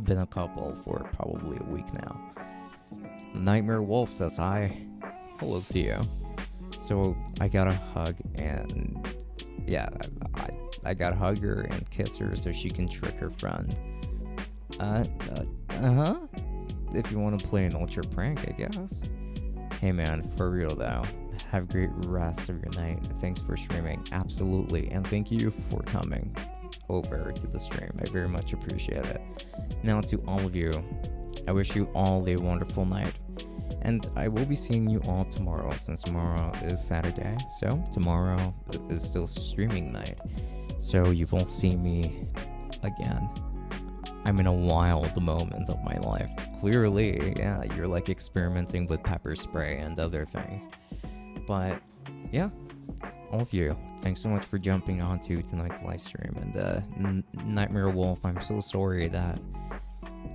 been a couple for probably a week now. Nightmare Wolf says hi. Hello to you. So I gotta hug and yeah, I gotta hug her and kiss her so she can trick her friend. If you want to play an Ultra Prank, I guess. Hey man, for real though, have a great rest of your night. Thanks for streaming, absolutely, and thank you for coming over to the stream. I very much appreciate it. Now to all of you, I wish you all a wonderful night, and I will be seeing you all tomorrow, since tomorrow is Saturday, so tomorrow is still streaming night, so you won't see me again. I'm in a wild moment of my life. Clearly, yeah, you're like experimenting with pepper spray and other things. But yeah, all of you, thanks so much for jumping onto tonight's live stream. And Nightmare Wolf, I'm so sorry that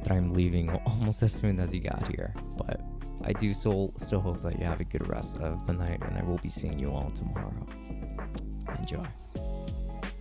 I'm leaving almost as soon as you got here. But I do still hope that you have a good rest of the night, and I will be seeing you all tomorrow. Enjoy.